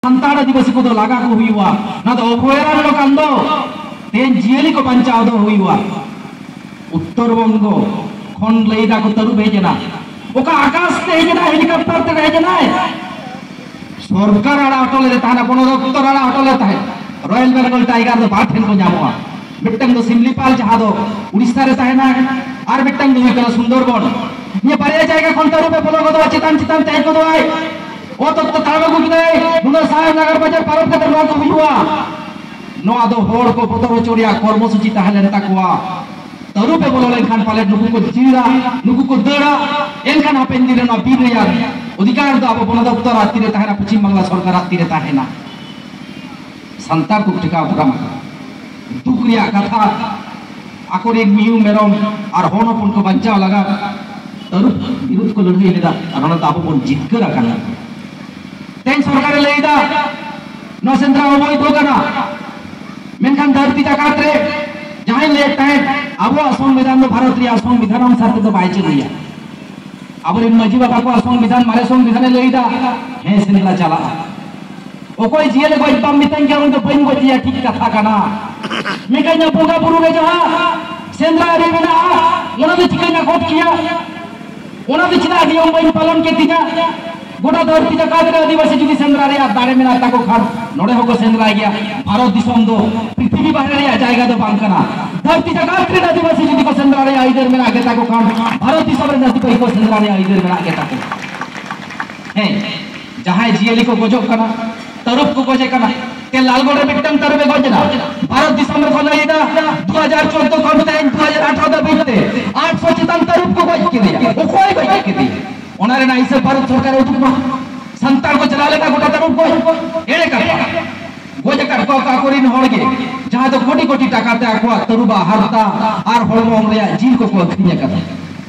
संताड़ आदिवासी को लगा को हुआ ना तो अभयारण्य कान दो तेन जियली को बंचाव दो हुआ उत्तर बंग खन लैदा को तरुब हेजना ओका आकाश ते हेजना हेलिकॉप्टर ते हेजना सरकार आड़ा अटले दे ताना बन दफ्तर आड़ा अटले ताहे रॉयल बेंगल टाइगर दो बाथेन को जामोआ मिट्टंग दो सिमलीपाल जहां दो उड़ीसा रे ताहेना आर मिट्टंग दो हुई सुंदरबन ये बारे जायगा खन तरुब बोलो को दो चितान चितान तय को दो आय ओ तो तालबा को किने नुना साहेब नगर बाजार पारम के दरबार को हुआ नोआ दो होड़ को पतरो चोरिया कर्मसूची ताहलेन ताकुआ तरुपे बोलो लेखान पाले नुकु को जीरा नुकु को दड़ा एनखान हापेन दिन ना बीर यार अधिकार दो अब बन दफ्तर आतीरे ताहेना पश्चिम बांग्ला सरकार आतीरे ताहेना संतार को टिका बुराम दुक्रिया कथा आकोर एक मियू मेरम और होनोपन को बंचाव लगा तरुप विरुद्ध को लड़ाई लेदा और ताबो बन जितकर आकाना तेन सरकार लेदा नौसेंद्रा अवैध होगा मेनखान धरती जाकात रे जहां ले ताहे अब संविधान दो भारत रे संविधान अनुसार तो बाय चलिया अब इन मजी बाबा को संविधान मारे संविधान लेदा हे सिंगला चला ओकोय जियले गोय बम मितन के उनको पइन गोजिया ठीक कथा काना मेकैना बोगा बुरु रे जहां सेंद्रा रे बिना ओना दे चिकना कोट किया ओना दे चिना नियम बइन पालन के तिजा गोटा धरती जाकात रे आदिवासी जुदी सेंद्रा रे दारे मेना ताको खान नोडे होको सेंद्रा गया भारत दिसम दो पृथ्वी बाहर रे जायगा दो बांकना धरती जाकात रे आदिवासी जुदी को सेंद्रा रे आइदर मेना के ताको खान भारत दिसम रे नदी को सेंद्रा रे आइदर मेना के ताको है जहां जियली को गोजो कना तरुप को गोजे कना के लालगोड़ रे बिट्टम तरुबे गोजना भारत दिसम रे खोलैदा 2014 को 2018 दा बिते 800 चितन तरुप को गोज के दिया ओ कोई गोज के दिया ओनारे ना इसे भारत सरकार उठुमा संतान को चला लेता गोटा तरुप को एड़े का गोजे कर का कोरिन होड़गे जहां तो कोटी कोटी टाका ते आको तरुबा हरता आर होळमो रे जील को अखरिया का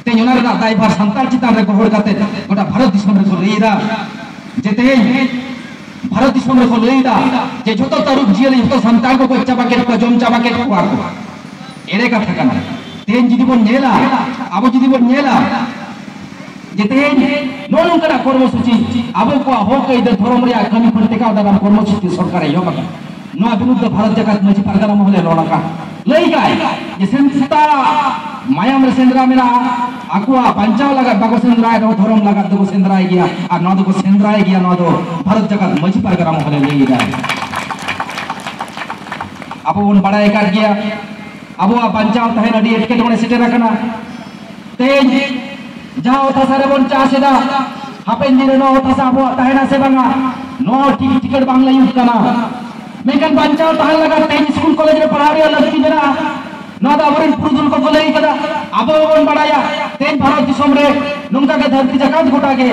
ते ओनारे ना दायभार संतान चितान रे गोहड़ काते गोटा भारत दिसम रे को लेदा जेते भारत दिसम रे को लेदा जे जतो तरुप जियली जतो संतान को चाबा के जम चाबा के को आको एड़े का ठकाना तेन जिदि बन नेला आबो जिदि बन नेला जेते नोन करा कर्मसूची आबो को हो के इधर धर्म रे कमी पड़ते का दाम कर्मसूची सरकार यो का नो विरुद्ध भारत जगत मजी परगना मोहले लोला का लई गाय ये संस्था मायाम रे सेंद्रा मेरा आकुआ पंचाव लगा बागो सेंद्रा रो धर्म लगा दो सेंद्रा गया आ न दो सेंद्रा गया न दो भारत जगत मजी परगना मोहले लई गाय आबो उन बड़ा एकार गया आबो पंचाव तहे नडी एटके टोने सेटे रखना तेज जहां होता सारे बन चासेदा हापेन दिन नो होता साबो तहेना से बंगा नो टिकट बांग्ला यूज करना मेकन बंचाव तहल लगा तेज स्कूल कॉलेज रे पढ़ा रे लगती जरा ना दा वरिन पुरुदुल को बोले कदा आबो बन बड़ाया तेज भारत दिसम रे नुंका के धरती जकात गोटा के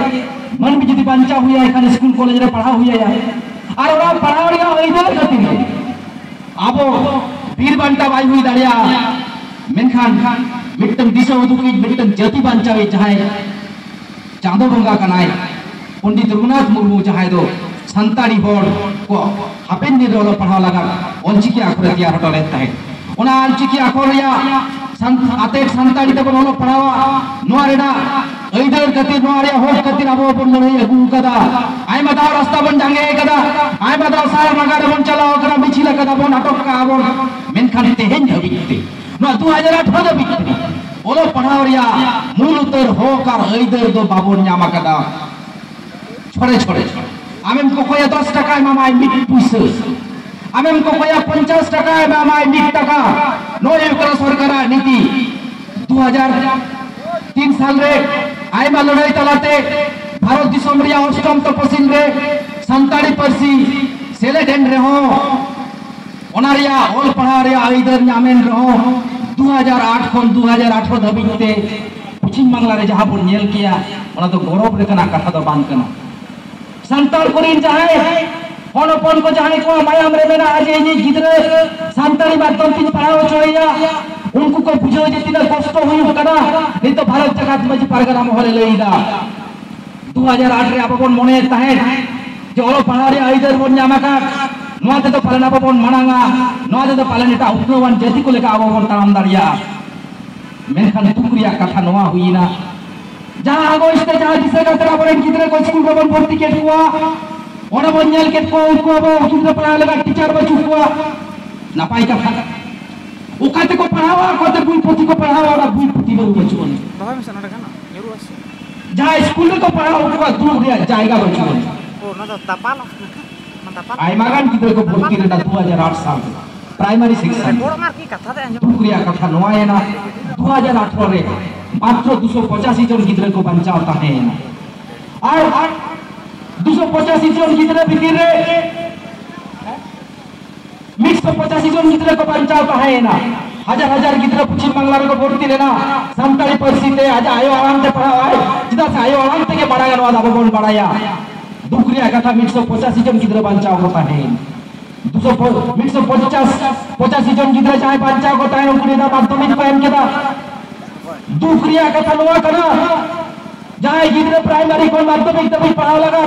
मन भी जदी बंचा हुआ एखाने स्कूल कॉलेज रे पढ़ा हुआ या आर ओरा पढ़ा रे इधर खातिर आबो वीर बंटा बाई हुई दाड़िया मेनखान मिट्टन दिशा उदुकी मिट्टन जाति बांचावे जहां चांदो बंगा कनाय पंडित रघुनाथ मुर्मू जहां दो संताड़ी होड़ को हापेन दिन रो पढ़ा लगा ऑलचिकी आखर दिया हटले ताहे ओना ऑलचिकी आखर या आते संताड़ी ते बोलो पढ़ावा नोरेडा ऐदर कति नोरे होड़ कति आबो बन लई अगु कदा आय मदा रास्ता बन जांगे कदा आय मदा सार नगर बन चलाओ करा बिछिला कदा बन अटक का आबो मेनखान तेहेन हबिते नो 2018 बिकते ओलो पढ़ावरिया मूल उत्तर हो कर ऐदर दो बाबोर न्यामा कदा छोड़े छोड़े आमेम को कोया 10 টাকা मामाय मिट पुइस आमेम को कोया 50 টাকা मामाय मिट टाका नोय कर सरकार नीति 2003 साल रे आयमा लड़ाई तलाते भारत दिसम रिया अष्टम तपसील रे संताड़ी परसी सेलेडेन रे हो ओनारिया ओल पढ़ा रे आइदर नामेन रहो 2008 खन 2018 धबिते पश्चिम बांग्ला रे जहां बन नेल किया ओना तो गौरव रे कना कथा दो बांग कना संताल कोरिन जहां होनपन को जहां को मायाम रे मेरा आज ये गिदरे संताली माध्यम तीन पढ़ाओ छोड़िया उनको को बुझो जे तीन कष्ट हुई कना नहीं तो भारत जगत में परगना मोहले लेईदा 2008 रे आपन मने ताहे जे ओलो पढ़ा रे आइदर बन जामाका नोते तो पालन आपन मानांगा नोते तो पालन एटा उपनवन जाति को लेका आबो ताम दाड़िया मेनखान तुकुरिया कथा नोआ हुईना जहां आगो इसते जहां दिसे का तरह बरेन कितने को स्कूल बन भर्ती के हुआ ओना बन नेल केट को उनको अब गिद्रा पढ़ा लगा टीचर बचू को नापाई का था ओकाते को पढ़ावा कोते बुई पोथी को पढ़ावा और बुई पोथी बरु बचू ने दहाय में सनाडा kana neru asu जहाँ स्कूल को पढ़ा उनको दूर दिया जाएगा बच्चों oh na tapal tapal आई मागन गिद्रा को भर्ती रेना 2008 साल primary section bor mar ki katha de दुक्रिया कथा नोआ ना 2018 रे मात्र 285 जन गिद्रा को बचाता है और 285 जन गिद्रा भितर रे 185 जन गिद्रा को बचाता है ना हजार हजार गिद्रा पश्चिम बांगला को भर्ती लेना सानताली परिस्थिति आज आयो आराम से पढ़ा है जिदा से आयो आराम से के बड़ा गनवा दाबो बोल बढ़ाया दुक्रिया कथा 185 जन गिद्रा बचाव होता है 150 जन गिद्रा चाहे बचाव होता है उनको नेता माध्यमिक को एम केदा दुक्रिया कथा नोआ कना जाए गिद्रा प्राइमरी को माध्यमिक तभी पढ़ाव लगा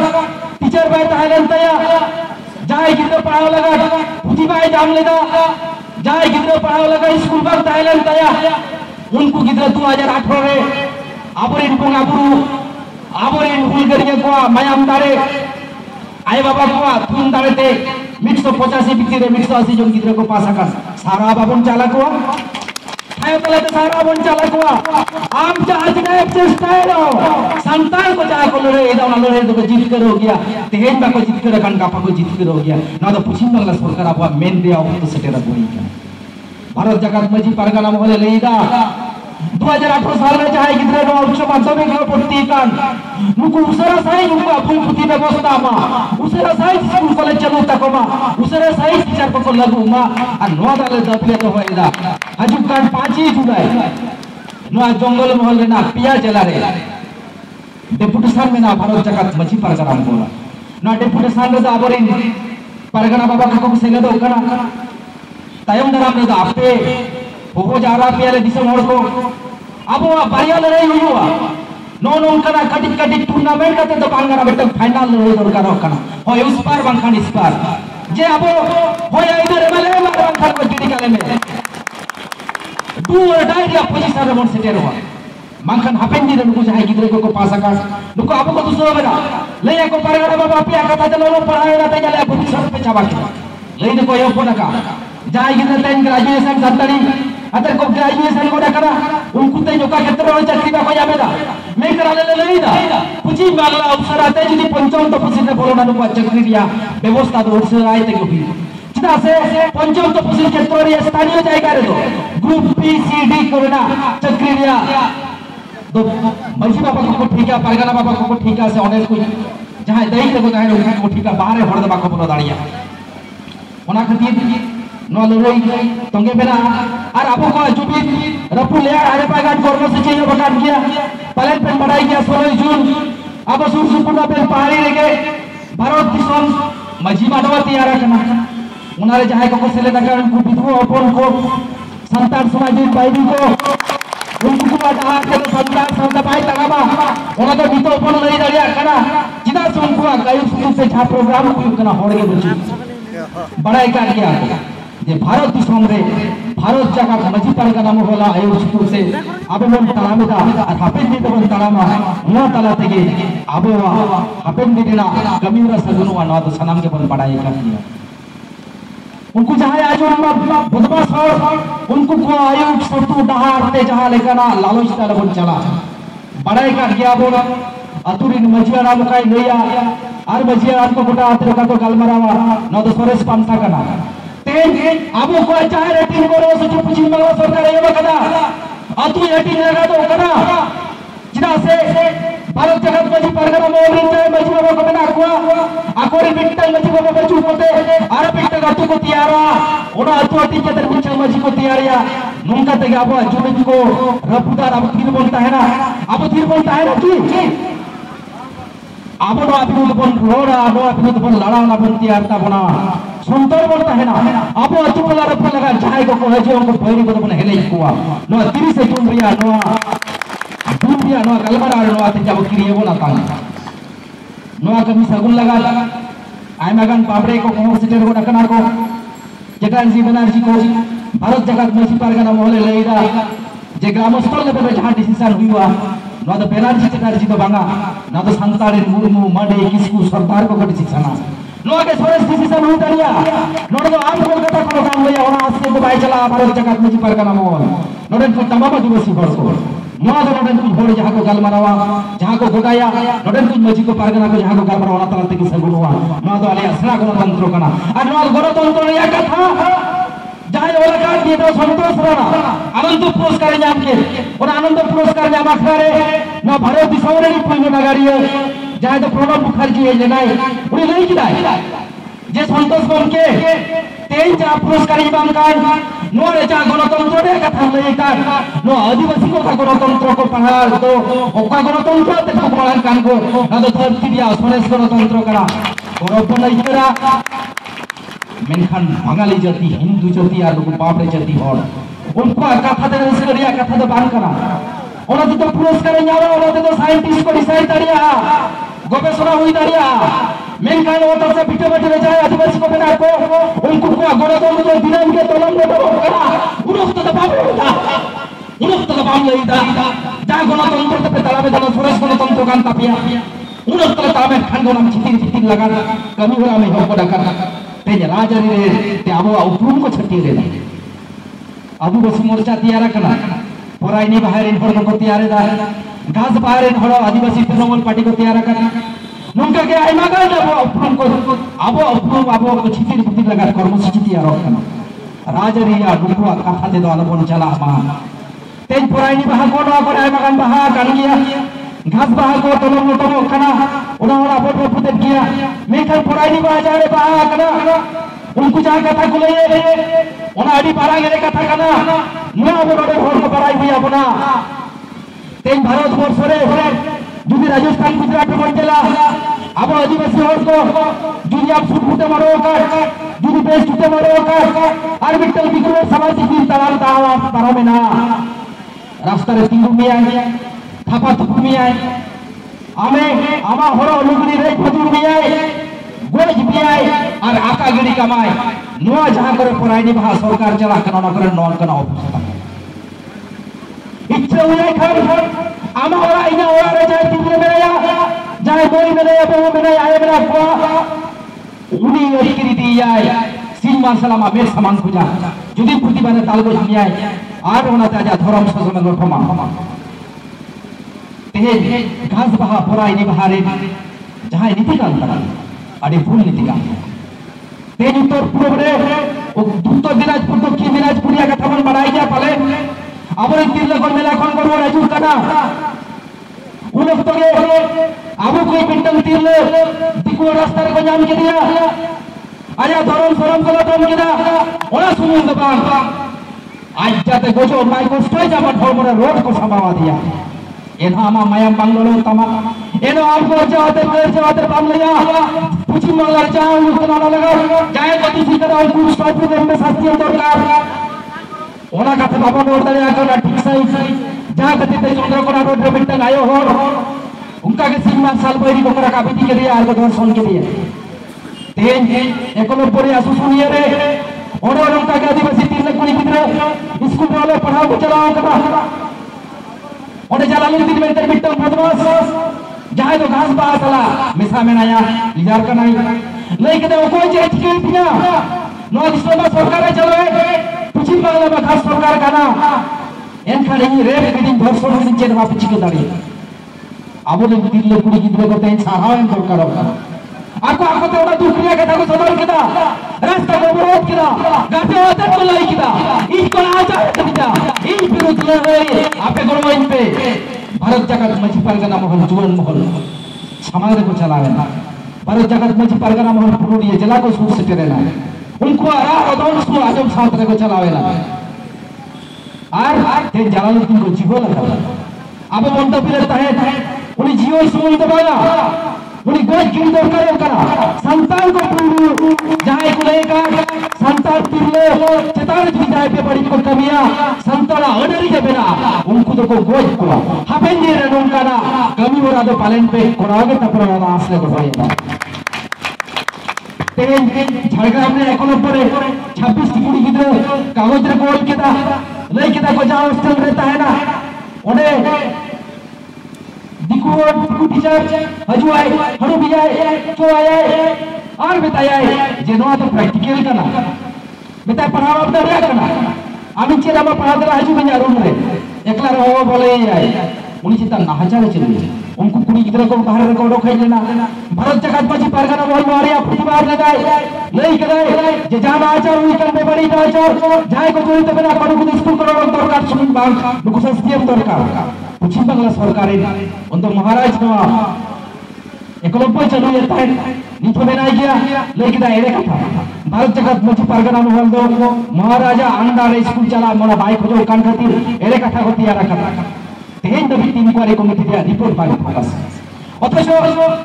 टीचर बाय ताहलेन तया जाए गिद्रा पढ़ाव लगा पुथी बाय जाम लेदा जाए गिद्रा पढ़ाव लगा स्कूल बाय ताहलेन तया उनको गिद्रा 2018 रे आबोरिन बोंगा बुरु आबोरिन हुलगरिया को मायाम दारे आए बाबा को थुन दारे ते 185 भितर 180 जन गिद्रा को पास कर सारा बाबन चाला को आयो तले ते सारा बन चाला को आम चाहत ने चेष्टा रो संतान को चाह को लड़े इदा ना लड़े तो जीत कर हो गया तेज बा को जीत कर कन का को जीत कर हो गया ना तो पश्चिम बांग्ला सरकार अब मेन दिया तो सेटेरा बोई भारत जगत मजी परगना मोहले लेदा 2018 साल में चाहे गिद्रा नो उच्च माध्यमिक को पढ़ती कान नुको उसरा साई नुको अपन पुती व्यवस्था मा उसरा साई स्कूल कॉलेज चलो तको मा उसरा साई टीचर को लगू मा आ नो दाले दपले तो होइदा हजू कान 5 जुलाई नो जंगल महल रे ना पिया चला रे डेपुटेशन में ना भारत जगत मजी परगना बोला ना डेपुटेशन रे आबरिन परगना बाबा को सेले दो कना तायम दराम रे आपे हो जा रहा पियाले दिसम हर को अब बारिया लड़ाई हुआ नो नो कना कटिक कटिक टूर्नामेंट करते तो बांगना बेटा फाइनल लड़ाई दरकार होकना होय उस पार बांखान इस पार जे अब होय इधर एमएलए मार बांखान को गिडी काले में डू और डाई दिया पोजीशन रे मन सेटेर हुआ बांखान हापेन दी नुको चाहे गिद्रे को पास का नुको अब को दूसरा बेरा ले को परगड़ा बाबा पिया कथा चलो पढ़ाएगा ते चले भविष्य पे चाबा ले ने को यो फोनका जाय गिद्रे तेन ग्रेजुएशन संतरी अतर को ग्रेजुएशन को डकरा उनको ते जोका क्षेत्र में चाकरी बा को जाबेदा मैं करा ले लेदा पश्चिम बांगला अवसर आते जदी 55% बोलो ना नुको चाकरी दिया व्यवस्था तो उड़से आए ते की चिता से 55% क्षेत्र रे स्थानीय जायगा रे तो ग्रुप बी सी डी करना चाकरी दिया तो मजी बाबा को ठीक है परगना बाबा को ठीक है से अनेक कोई जहां देई को चाहे उनका को ठीक है बाहर हड़ दबा को बोलो दाड़िया ओना खातिर नो लड़ाई तंगे बेना और आपको को जुबी रपु ले आरे पागान कर्मसूची जो बकान किया प्लान पे बढ़ाई गया 16 जून अब सुरसुपुर पे पहाड़ी लेके भारत दिसम मजी माडवा तैयार करना उनारे जहां को सेले दका उनको विधवा अपन को संतान समाजिक बाइबल को उनको को जहां के संतान संत भाई लगाबा ओना तो बितो अपन लई दरिया कना जिदा से उनको गायु सुतु से छा प्रोग्राम को कना होड़े बची बड़ाई कर किया जे भारत दिसम रे भारत जगत मजी परगना मोहला आयो सुतु से अब मन तलामेदा और हापेन दी बन तलामा नो तला तेगे अब हापेन दी ना कमीरा सगुनो ना तो सनम के बन बड़ाई कर दिया उनको जहां आज बुधवा सर उनको को आयु सतु डहार ते जहां लेकना लालच तार बन चला बड़ाई कर गया बोला अतुरिन मजिया नाम काय नया और मजिया आपको गोटा आते का तो गलमरावा ना तो सरेस पांता कना अब को चाहे रेटिंग करो सचो पश्चिम बांग्ला सरकार ये बकदा अतु रेटिंग लगा तो कना जिदा से भारत जगत मजी परगना मोहले चाहे मजी बाबा को बना को आकोरी बिट्टल मजी बाबा बचू कोते आर बिट्टल अतु को तियारा ओना अतु अति के तरफ चल मजी को तियारिया नुंका ते अब जुबिन को रपुदार अब तीर बोलता है ना अब तीर बोलता है ना की अब नो अभिनूत बन रोड़ा नो अभिनूत बन लड़ा ना बन तियारता बना सुंदर बोलता है ना अब अतु वाला रप लगा चाहे को कहे जो उनको भैरी को बन हेले कुआ नो 30 जून रिया नो दुनिया नो कलमरा नो आते जब क्रिए बोला तांग नो कमी सगुन लगा आय मगन पापड़े को कोहर सिटर को डकना को जटानजी बनर्जी को भारत जगत मजी परगना मोहले लेदा जे ग्रामस्थल लेवल पे जहां डिसीजन हुआ नोआ दो बेनारजी चटारजी दो बांगा ना तो संताड़े मुर्मू मडे किसकु सरदार को कटी शिक्षाना नोआ के सोरेस डिसीजन हुई तरिया नोडे तो आम कोलकाता को काम लिया ओना आस्ते को बाई चला भारत जगत में जिपर का नाम नोडे को तमाम आदिवासी वर्ष को नोआ दो नोडे को भोर जहां को गल मरावा जहां को गोटाया नोडे को मजी को पारगना को जहां को गल मरावा तला तक सगुनवा नोआ दो आले असरा गणतंत्र कना और नोआ गणतंत्र या कथा जहां ओला का दिए तो संतोष राणा आनंद पुरस्कार नाम के और आनंद पुरस्कार नाम आखरे ना भारत दिसौरे नि पुइनो नगारियो जहां तो प्रणब मुखर्जी है लेनाय उनी नहीं किदाय जे संतोष बन के तेई जा पुरस्कार इबाम का नो रे जा गणतंत्र रे कथा लई का नो आदिवासी को गणतंत्र को पहाड़ तो ओका गणतंत्र ते को बळान कान को ना तो धरती दिया सोनेस गणतंत्र करा गौरव नहीं करा मेनखान बांगाली जाति हिंदू जाति और लोग बाप रे जाति हर उनको कथा दे इसकरिया कथा दो बान करा ओना तो पुरस्कार न्यावा ओना तो साइंटिस्ट को डिसाइड दाड़िया गवेषणा हुई दाड़िया मेनखान ओता से पिटे बैठे जाए आदिवासी को बना को उनको को गणतंत्र दिनाम के तोलम में करा उनको तो बाप होता उनको तो बाप नहीं था जा गणतंत्र पे तला में दना सुरेश गणतंत्र कान तापिया उनको तो तामे खान नाम चितिर लगा कमी होला में हो डका ते राजरी रे ते आबो उपरुम को छटी रे आबू बस मोर्चा तैयार कना पराइनी बाहर इन हर को तैयार दा घास बाहर इन हर आदिवासी तृणमूल पार्टी को तैयार कना नुनका के आइमा का आबो उपरुम को आबो को छितिर बुद्धि लगा कर्मसूची तैयार कना राजरी या दुखवा कथा दे दो आलोबन चला मा ते पराइनी बाहर को ना को आइमा कान बाहर कान गया घास बाहर को तो लोग तो कना उन्होंने बोट में पुते किया मेखल पराइनी बाहर जा रे बाहर कना उनको जा कथा को ले उन्हें अड़ी पारा गे कथा कना नुआ बोरे भोर को पराई हुई अपना तेन भारत वर्ष रे जुदी राजस्थान गुजरात में चला अब आदिवासी वर्ष को जुदी आप सुटते मरो का जुदी बेस टूटे मरो का और विट्ठल बिगड़े सामाजिक दिन तलाल तावा पारो में ना रास्ता रे तिंगु में आए थापा थुपु में आए आमे आमा हरो लुगड़ी रे खजूर में आए गोज में आए और आका गिड़ी कमाए नुआ जहां करे पराइनी बाहा सरकार चला कना करे नॉन कना अवस्था इच्छा हुए खर आमा ओरा इना ओरा रे जाय तिंगरे में या जाय कोई में या बहु में आए मेरा को उनी अरिकरी दी आए सिन मासलामा मेर समान पूजा जुदी पुति बाने तालगो में आए आर ओना ताजा धर्म सजन गठमा ते घास बहा पराइनी बहारे जहां नीति कांता अड़ी भूल नीति कांता ते उत्तर पूर्व रे उत्तर दिनाजपुर दक्षिण दिनाजपुरिया का थमन बढ़ाई गया पले आबरे तिरलगन मेला कोन करबो राजू कना उन वक्त के आबू कोई पिंटन तिरले दिको रास्ता रे को जाम के दिया आया धरम शरम को दम के दा ओना सुमुन दबान आज जाते गोजो माई को स्टोय जामा धर्मरे रोड को संभावा दिया एना आमा मायाम बांग्लोर तमा एनो आपको जाते बाम लिया पूछी मंगल जाओ उतना ना लगा जाए गति सी करा कुछ स्टॉप में शास्त्रीय दरकार ओना कथा बाबा नोट दरिया का ठीक सही जहां गति ते चंद्रकोना रोड रे बिटन आयो हो उनका के सीमा साल बैरी को करा काबिती के लिए आर दर्शन के लिए तेन एकलो परे आसु सुनिए रे ओडो उनका के आदिवासी 3 लाख कुड़ी कितरे स्कूल वाले पढ़ाओ को चलाओ करा ओडे जलालुद्दीन में तेरे बिट्टल बदमाश जहां तो घास बास चला मिसा में नया लिजार का नहीं लेकिन वो कोई चीज की पिया नो इस्लामा सरकार चलाए पश्चिम बांग्ला में खास सरकार का ना एनखाने रेप गिडिंग धर्षण गिडिंग चेन वापस के दाड़ी आबो ले तिरले कुड़ी गिद्रे को तेन साहायन सरकार आको तो दुखरिया कथा को सदर किदा रास्ता को विरोध किदा गाते होते को लाई किदा इसको आचार किदा इन विरोध ले आपे गरमाइन पे भारत जगत मझी परगना महल जुवन महल समाज को चलावे ना भारत जगत मझी परगना महल पुरुलिया जिला को सूट से टेरेला उनको आरा अदौन सु आजम साथ को चलावे ना और ते जलालुद्दीन को जीवो लगा अब मंडप पे रहता है उन्हें जीवन सुमन दबाना उन्हें गोद गिन दरकार करा संतान को पूरू जहां को लेगा संतान तिरले चेतार की जाए पे बड़ी को कमियां संतान अडरी के बिना उनको तो को गोद को हपेन जे रे उनका ना कमी हो रहा तो पालन पे कोरागे तपरा वाला आसले को पड़ेगा तेन झारग्राम ने एकोनो परे 26 कुड़ी गिद्रे कागज रे गोल केदा लई केदा को जहां हॉस्टल रहता है ना ओने को टीचर हजुआय हरु बियाय चो आय और बताया जे नोआ तो प्रैक्टिकल करना बेटा पढ़ावा दरिया करना आमी चेला मा पढ़ा दरा हजु ब냐 रूम रे एकला रहो बोले आय उनी चिता नाहचारे चले उनको कुड़ी गिदरा को बाहर को डोखाई लेना भारत जगत माजी परगना बोल मारिया प्रतिबार लगाय लई करे जे जान आचार उई करबे बड़ी आचार जाय को जोई तबे ना करू स्कूल करो दरकार सुन बांग नुको सिस्टम दरकार पश्चिम बांग्ला सरकारे उनको महाराज नवा एकलब्य चलू येता है नीचे में नहीं गया लेकिन एड़े कथा भारत जगत मची परगना महल दो महाराजा अंडारे स्कूल चला मोला बाइक हो जो कान खातिर एड़े कथा को तैयार रखा तेन दबी तीन को कमिटी दिया रिपोर्ट बाय फोकस অথচ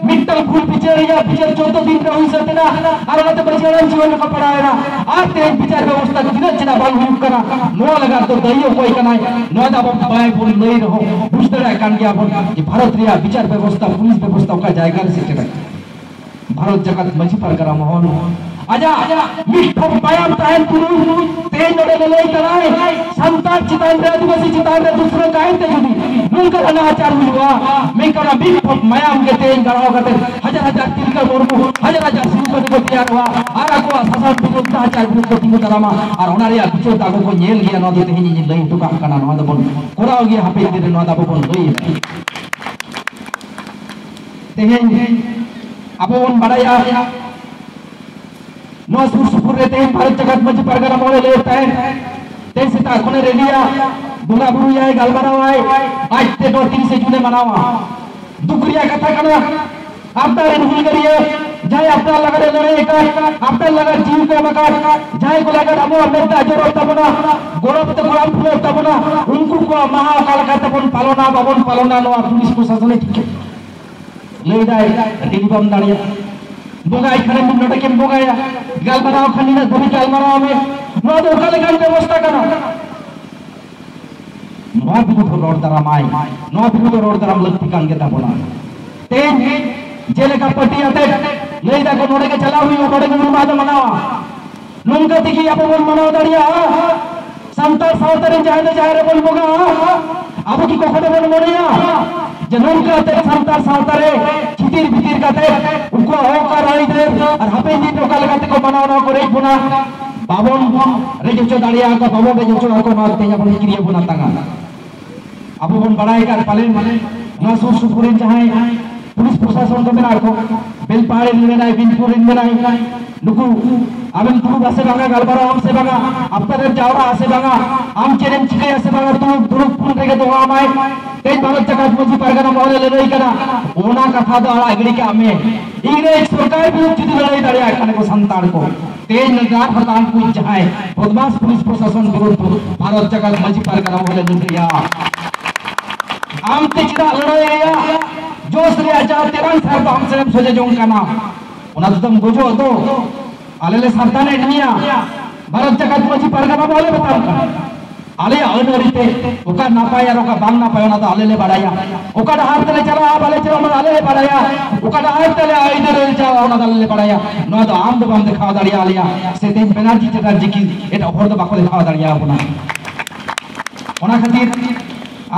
মিটল ফুল বিচারিয়া বিচার 14 দিন রহুই সতেনা আর ওতে বচিরাম জীবন को पढ़ाएना আর তেন বিচার ব্যবস্থা দিন চিনা বাল হুক করা নো লাগা তো দইও কই কানাই নো দাব বাই বল লই রহ বুঝতরা কান গিয়া বল যে ভারত রিয়া বিচার ব্যবস্থা পুলিশ ব্যবস্থা का জায়গা से चला भारत जगत मची परगना महल आजा मिठो पायम ताहन पुरु तेन नडे लई कराय संतान चितान रे आदिवासी चितान रे दूसरे काहे ते जुदी नुनकर अनाचार हुआ मैं करा मिठो मायाम के तेन गराव गते हजार हजार तिलका मोरमु हजार हजार सुपद को तैयार हुआ आरा को सासान विरुद्ध आचार विरुद्ध तिंगु दरामा और ओनारिया बिचो तागो को नेल गया न देते हिनि लई टुका कना न दबन कोराव गया हापे दे न दबन लई तेन अबोन बड़ाया नो सुरसुपुर रहते हैं भारत जगत मची परगना मोले लेता है ते सीता कोने रेडिया बुला बुरु आए गलबरा आए आज ते 30 जून मनावा दुखरिया कथा कना आपदा रे भूल करिए जाय आपदा लगा लड़े का आपदा लगा जीव को मका जाय को लगा अबो अमेदा जरो तबना गोरब तो गोलाम फुले तबना उनको को महाकाल का तबन पालना बाबन पालना नो पुलिस प्रशासन ठीक ले जाए टेलीफोन दाड़िया बोगाई खरे मुंडा के बोगाया गालमाराव खानी ना धोबी गालमाराव में नो दो काले गान व्यवस्था करा नो बिगु रोड दराम आए नो बिगु रोड दराम लगती कान के तबना तेन जेले का पट्टी आते ले जा को नोडे के चला हुई नोडे के मुर्माद मनावा नुंगा दिखी अब बोल मनाव दाड़िया संतार सावतरे जाय रे बोल बोगा अब की कोखडे बोल मोरिया जनम का ते संतार सावतरे चितिर बितिर का ते उनको होकर आई दे और हपे दिन टोका लगाते को बनाना करे बुना बाबन रे जो दाड़िया का बाबन रे जो को मारते या बन क्रिया बुना तंगा अब बन बड़ाई का पाले ना सुर सुपुरिन चाहे पुलिस प्रशासन को मेरा को बेलपाड़े में नहीं बिनपुर में नहीं नुकु आवन तुरु बसे बांगा गलबरा हम से बांगा अब तक जावरा आसे बांगा आम चेरन चिके आसे बांगा तुरु पुन रे के दो आमाय तेज भारत जगत मची परगना मोले ले रही करा ओना कथा दो आला अगड़ी के आमे इंग्रेज सरकार विरुद्ध जुदी लड़ाई दाड़िया कने को संतान को तेज नगार हतान को चाहे बदमाश पुलिस प्रशासन विरुद्ध भारत जगत मची परगना मोले दुनिया आम ते चिरा लड़ाई जोश रे आचार तेरंग सर हम से सोचे जों का नाम ओना तुम गोजो तो आलेले सरताने दुनिया भारत जगत मची परगना बोले बताओ का आले अनरिते ओका नापाय और ओका बांग नापाय ओना तो आलेले बड़ाया ओका हाथ तले चला आले चला मन आलेले बड़ाया ओका हाथ तले आइदे रे चला ओना आलेले बड़ाया नो तो आम दो बांग दिखावा दाड़िया आलिया से तेज बेनार्जी चटर्जी की एटा होर दो बाको दिखावा दाड़िया ओना खातिर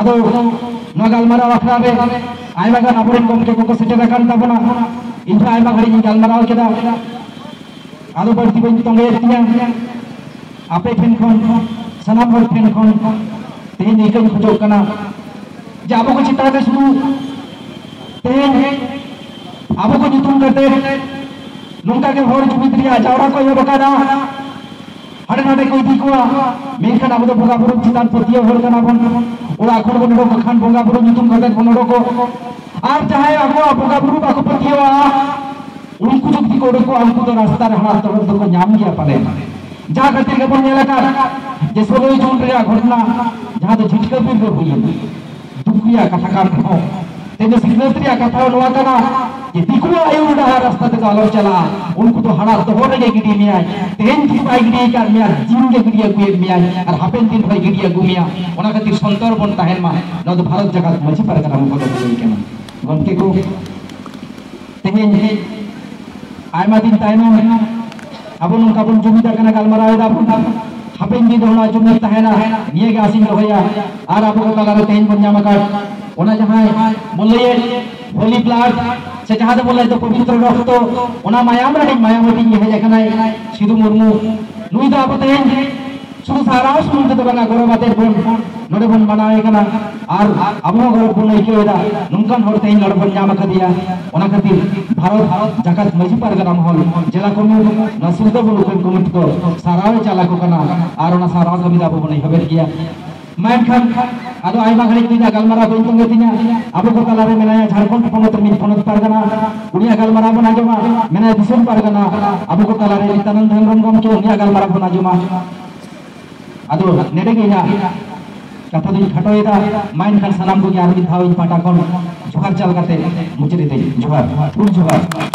आदो नो गालमारा वाखरा रे आइमा गान आपन गमके को सेटे रखन तबना इनफा आइमा घड़ी गालमारा केदा आदो बर्ती बन तंगे तिया आपे फिन खन सनाम हर फिन खन तेन एकन खजो कना जाबो को चिता के सुनु तेन आबो को नितुम करते नोंका के होर जुबित्रिया जावरा को ये बकाना हड़े नाटे कोई दिखवा मेनखन आबो तो बोगा बुरु चितान पतिया होर कना बन ओड़ा खन बन रो खान बोगा बुरु नितुम करते बन रो को आर चाहे आबो बोगा बुरु बाको पतिया उनको जो दिको रो को हमको तो रास्ता रे हाथ तो को नाम गया पाले जा खातिर के बन एलाका जे 16 जून रे घटना जहां तो झिटका भी हुई दुखिया कथा का हो तेज सिग्नेचरिया कथा नवा कना ये दिको आयु उड़ा रास्ता ते आलो चला उनको तो हड़ा तो हो रे गिडी में आए तेन की पाई गिडी कर मिया जिन के गिडिया गुए में आए और हापेन दिन भाई गिडिया गुमिया ओना खातिर संतर बन ताहेन मा न तो भारत जगत मची परगना को तो बोल के ना गमके को तेन आयमा दिन ताइनो अबन काबन जुमिदा कना गालमारा है दाबन हापेन दिन होना जुमिदा ताहेना निये के आसिन होया आर आपको लगा तेन बन जामा का ओना जहां बोले होली ब्लड से जहां बोले तो पवित्र रक्त ओना मायाम रे मायाम टी हे जखनाय सिधु मुर्मू नुई दा बते शुरू सारा सुन तो बंगा गौरवते बन नोडे बन बनाए कना और अबो गौरव बन इकेदा नुनकान हर तेन नोडे बन जाम कदिया ओना खातिर भारत जाकात मजी पारगना महल जिला कमु नसिदा बन कमिटी को सारा चला को कना और ओना सारा कमी दा बन हबेर किया मैं खान आदो आइमा घड़ी तिना गलमारा बन तंगे तिना अब को तलारे मेना झारखंड पनत मिन पनत पारगना उनिया गलमारा बन आजमा मेना दिसम पारगना अब को तलारे नित्यानंद हेमरम गम के उनिया गलमारा बन आजमा आदो नेडे गेना कथा दिन खटोयदा माइन खान सलाम को यार भी धाव इन पाटा कोन जोहार चल करते मुचरे दे जोहार फुल जोहार